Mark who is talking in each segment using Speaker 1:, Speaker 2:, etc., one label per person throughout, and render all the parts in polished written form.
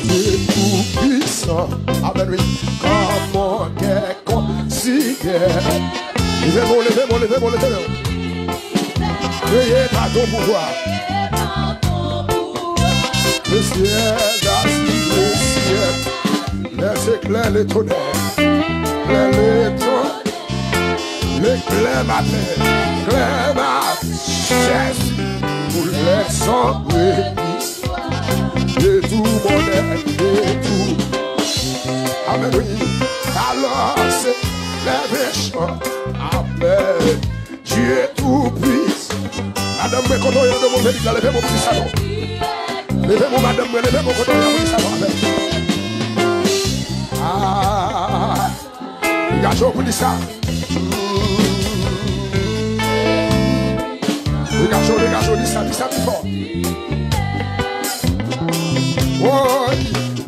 Speaker 1: Dieu tout-puissant. Amen, oui. Comment qu'est considère. Levez-moi, levez-moi, levez-moi, levez-moi. Veillez par ton pouvoir. Le ciel, le ciel. Les éclairs, les tonnerres. L'éclair matin, l'éclair ma chaise, pour les sangs bénis, et tout mon être, et tout. Amen, oui. Alors c'est les méchants. Amen. Dieu tout puissant. Madame, mais quand on est de mon pays, levez mon petit salon. Levez-moi, madame, levez-moi quand on est de mon salon. Ah, regardez, vous dites ça. Regardez, dis ça plus fort. Oh,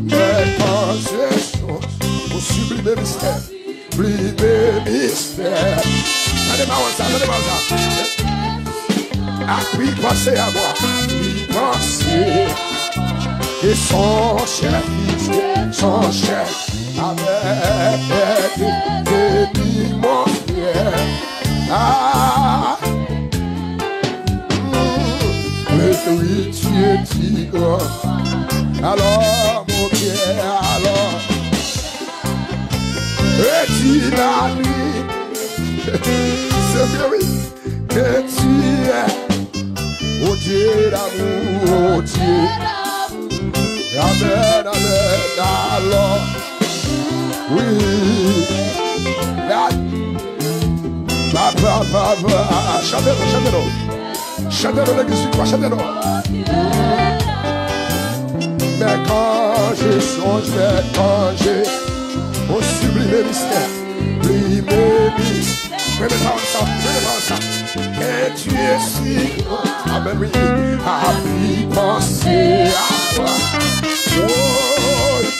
Speaker 1: mais quand j'ai chose, au sublime mystère, Allez-moi ça. Ah oui, pensez à moi, oui, pensez. Et son chef, avec des mon frère. Ah, oui, tu es tigre. Alors, mon Dieu, alors. Et la nuit, c'est bien, oui, que tu es. Oh Dieu d'amour, oh Dieu. Amen, amen, alors. Oui. Chantez-le. Chantez-le, l'église, chantez-le. Mais quand je songe, au sublime mystère, Prenez-moi ça. Et tu es si grand. Amen, oui. À penser à toi. Oh,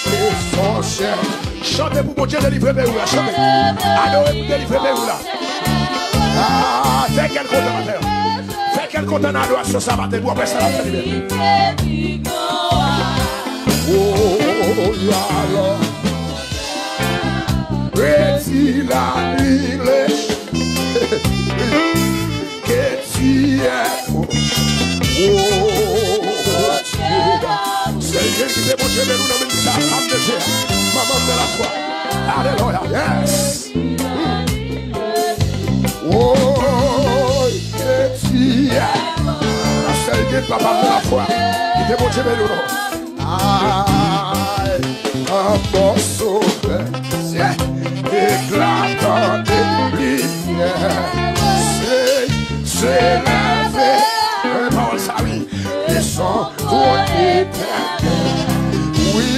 Speaker 1: et son cher. Chantez pour mon Dieu, délivrez-moi là. Chantez. Adorez pour délivrer là. Ah, fais quel content matin. Fais quel content d'adoration ça matin. Pour après ça, la faire libérer. Oh, là, là. Petit la nuit, que tu es. C'est Dieu qui fait mon Dieu, mais nous n'avons pas la femme de Dieu. Maman de la foi. Alléluia. Yes. Oh, que tu es. C'est Dieu, papa de la foi. Qui fait mon Dieu, mais nous n'avons. Un morceau éclatant de lumière, c'est la vie, parole ça oui, et son pour éternel, oui,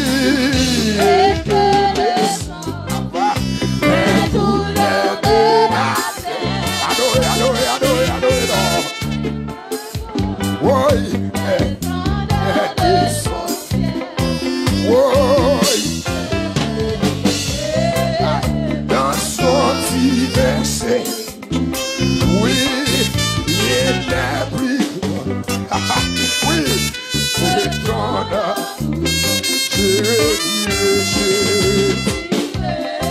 Speaker 1: et que les saints et tous les dénacés, adorez, oui, et son, oui. Versé, oui, il est pris, oui, c'est ton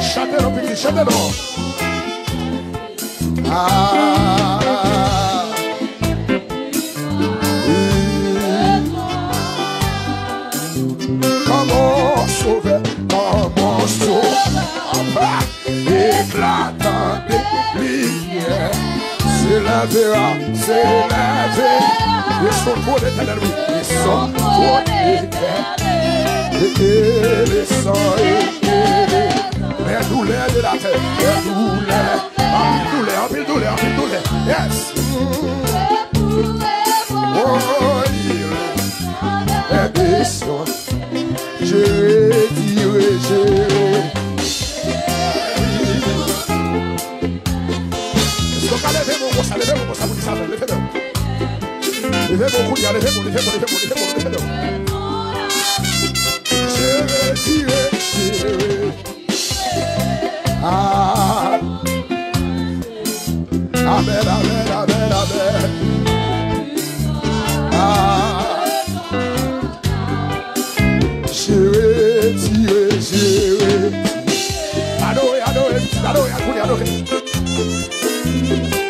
Speaker 1: chantez-le, petit, chantez-le. Ah, oui. Comment sauver, éclatant de lumière, c'est la verra, c'est la verra. Ils sont pour l'éternel, oui, ils sont pour l'éternel. Et les sangs et les douleurs de la terre, les douleurs, en pile douleur, yes. Oh, et des sons, je dirai. Levez-moi, vous dites ça, levez-moi. Levez-moi. Je retirerai. Ah. Amen. Ah.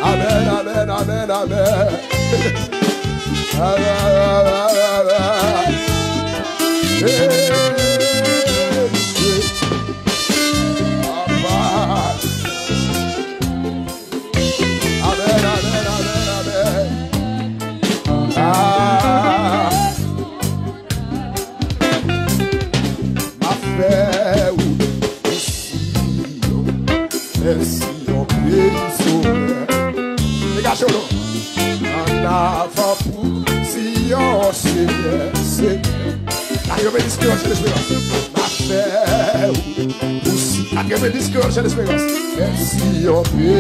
Speaker 1: Amen, amen, amen, amen. Merci,